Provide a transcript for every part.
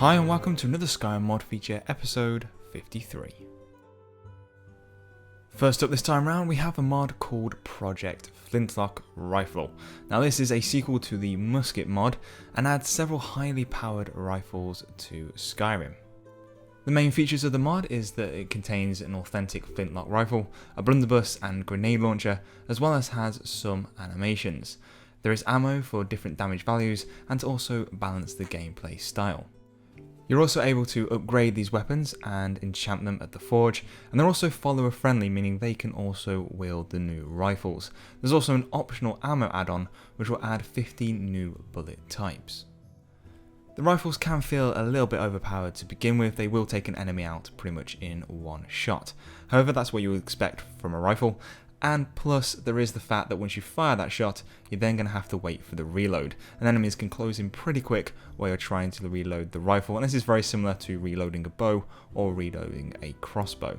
Hi and welcome to another Skyrim mod feature, episode 53. First up this time round we have a mod called Project Flintlock Rifle. Now this is a sequel to the Musket mod and adds several highly powered rifles to Skyrim. The main features of the mod is that it contains an authentic flintlock rifle, a blunderbuss and grenade launcher, as well as has some animations. There is ammo for different damage values and to also balance the gameplay style. You're also able to upgrade these weapons and enchant them at the forge, and they're also follower friendly, meaning they can also wield the new rifles. There's also an optional ammo add-on which will add 15 new bullet types. The rifles can feel a little bit overpowered to begin with. They will take an enemy out pretty much in one shot. However, that's what you would expect from a rifle. And plus, there is the fact that once you fire that shot, you're then going to have to wait for the reload. And enemies can close in pretty quick while you're trying to reload the rifle. And this is very similar to reloading a bow or reloading a crossbow.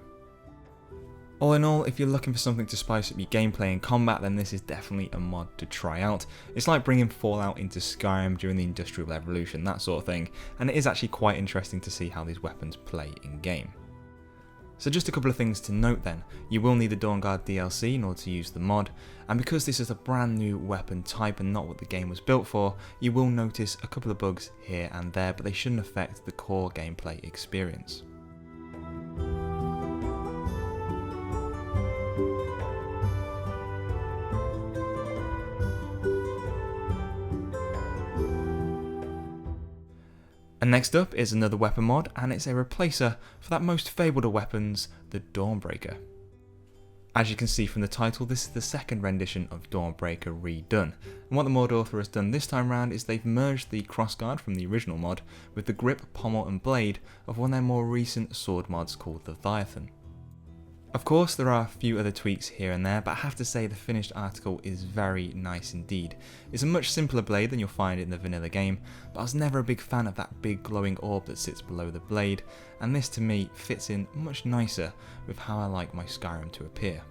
All in all, if you're looking for something to spice up your gameplay and combat, then this is definitely a mod to try out. It's like bringing Fallout into Skyrim during the Industrial Revolution, that sort of thing. And it is actually quite interesting to see how these weapons play in game. So just a couple of things to note then. You will need the Dawnguard DLC in order to use the mod, and because this is a brand new weapon type and not what the game was built for, you will notice a couple of bugs here and there, but they shouldn't affect the core gameplay experience. And next up is another weapon mod, and it's a replacer for that most fabled of weapons, the Dawnbreaker. As you can see from the title, this is the second rendition of Dawnbreaker Redone, and what the mod author has done this time round is they've merged the crossguard from the original mod with the grip, pommel and blade of one of their more recent sword mods called Leviathan. Of course, there are a few other tweaks here and there, but I have to say the finished article is very nice indeed. It's a much simpler blade than you'll find in the vanilla game, but I was never a big fan of that big glowing orb that sits below the blade, and this to me fits in much nicer with how I like my Skyrim to appear.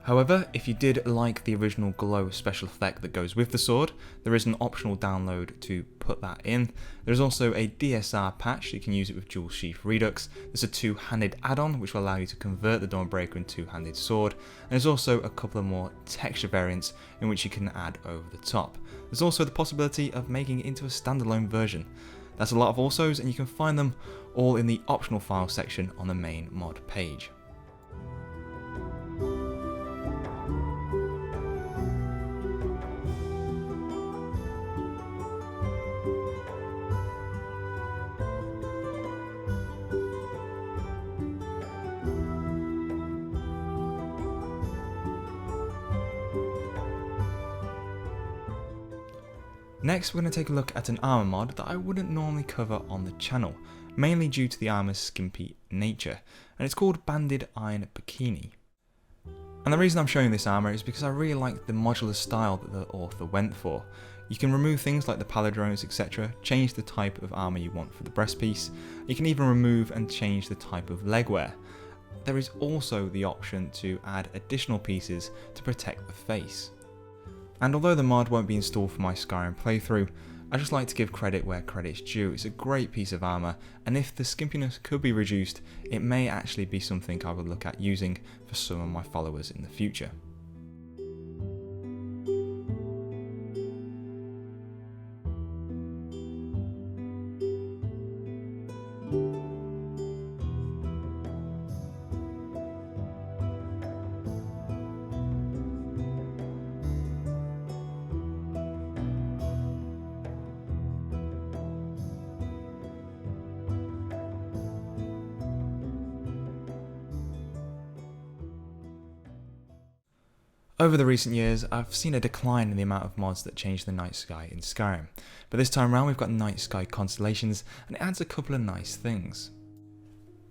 However, if you did like the original glow special effect that goes with the sword, there is an optional download to put that in. There's also a DSR patch, you can use it with dual sheath redux. There's a two-handed add-on which will allow you to convert the Dawnbreaker into a two-handed sword, and there's also a couple of more texture variants in which you can add over the top. There's also the possibility of making it into a standalone version. That's a lot of alsos, and you can find them all in the optional file section on the main mod page. Next we're going to take a look at an armour mod that I wouldn't normally cover on the channel, mainly due to the armour's skimpy nature, and it's called Banded Iron Bikini. And the reason I'm showing this armour is because I really like the modular style that the author went for. You can remove things like the palindromes etc, change the type of armour you want for the breastpiece, you can even remove and change the type of legwear. There is also the option to add additional pieces to protect the face. And although the mod won't be installed for my Skyrim playthrough, I just like to give credit where credit's due. It's a great piece of armour, and if the skimpiness could be reduced, it may actually be something I would look at using for some of my followers in the future. Over the recent years, I've seen a decline in the amount of mods that change the night sky in Skyrim, but this time around we've got night sky constellations, and it adds a couple of nice things.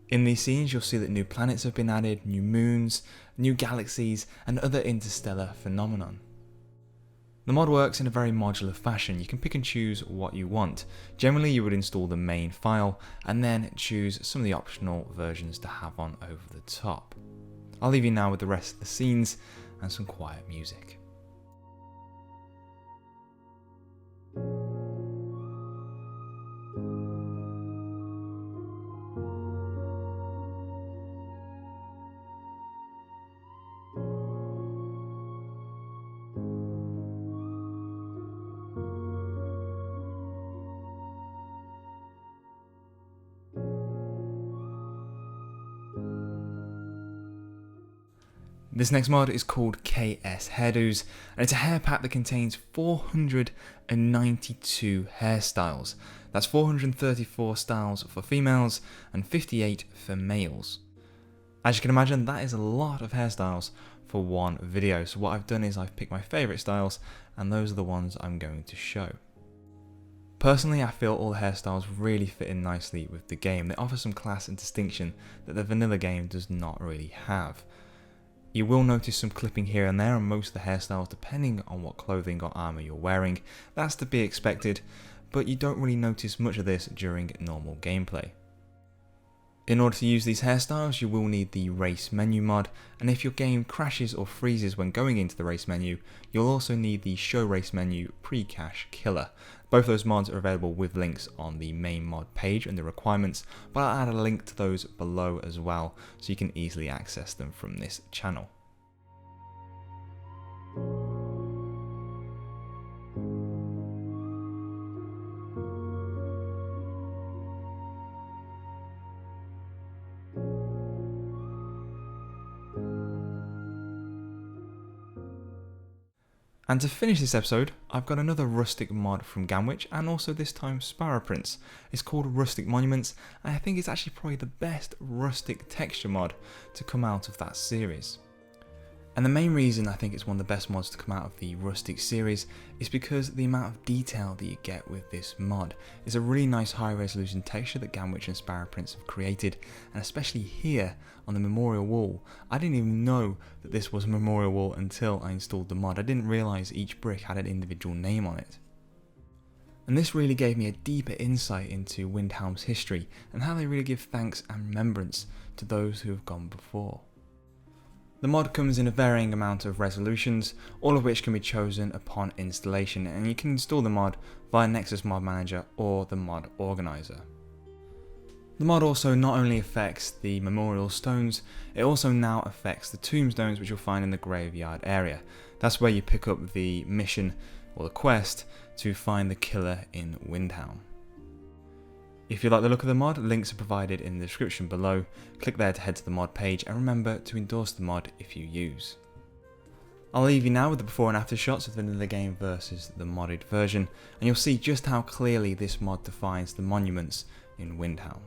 In these scenes you'll see that new planets have been added, new moons, new galaxies, and other interstellar phenomenon. The mod works in a very modular fashion. You can pick and choose what you want. Generally you would install the main file, and then choose some of the optional versions to have on over the top. I'll leave you now with the rest of the scenes and some quiet music. This next mod is called KS Hairdos, and it's a hair pack that contains 492 hairstyles. That's 434 styles for females and 58 for males. As you can imagine, that is a lot of hairstyles for one video, so what I've done is I've picked my favourite styles, and those are the ones I'm going to show. Personally, I feel all the hairstyles really fit in nicely with the game. They offer some class and distinction that the vanilla game does not really have. You will notice some clipping here and there on most of the hairstyles depending on what clothing or armour you're wearing. That's to be expected, but you don't really notice much of this during normal gameplay. In order to use these hairstyles, you will need the race menu mod, and if your game crashes or freezes when going into the race menu, you'll also need the show race menu pre-cache killer. Both those mods are available with links on the main mod page under requirements, but I'll add a link to those below as well, so you can easily access them from this channel. And to finish this episode, I've got another rustic mod from Gamwich, and also this time SparrowPrince. It's called Rustic Monuments, and I think it's actually probably the best rustic texture mod to come out of that series. And the main reason I think it's one of the best mods to come out of the rustic series is because the amount of detail that you get with this mod. It's a really nice high resolution texture that Gamwich and SparrowPrince have created, and especially here on the memorial wall. I didn't even know that this was a memorial wall until I installed the mod. I didn't realise each brick had an individual name on it. And this really gave me a deeper insight into Windhelm's history and how they really give thanks and remembrance to those who have gone before. The mod comes in a varying amount of resolutions, all of which can be chosen upon installation, and you can install the mod via Nexus Mod Manager or the mod organizer. The mod also not only affects the memorial stones, it also now affects the tombstones which you'll find in the graveyard area. That's where you pick up the mission or the quest to find the killer in Windhelm. If you like the look of the mod, links are provided in the description below. Click there to head to the mod page, and remember to endorse the mod if you use. I'll leave you now with the before and after shots of the vanilla game versus the modded version, and you'll see just how clearly this mod defines the monuments in Windhelm.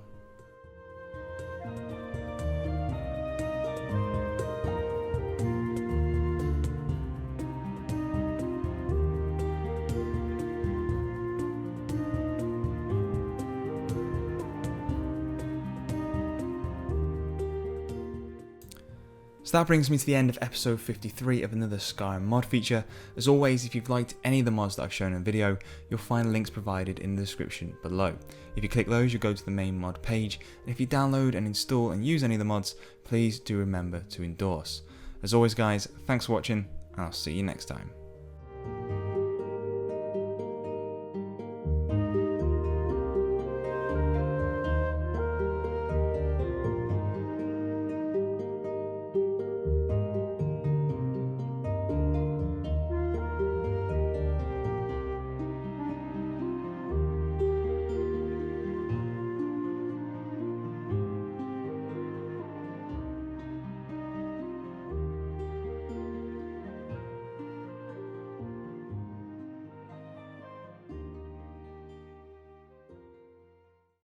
So that brings me to the end of episode 53 of another Skyrim mod feature. As always, if you've liked any of the mods that I've shown in the video, you'll find links provided in the description below. If you click those, you'll go to the main mod page, and if you download and install and use any of the mods, please do remember to endorse. As always guys, thanks for watching, and I'll see you next time.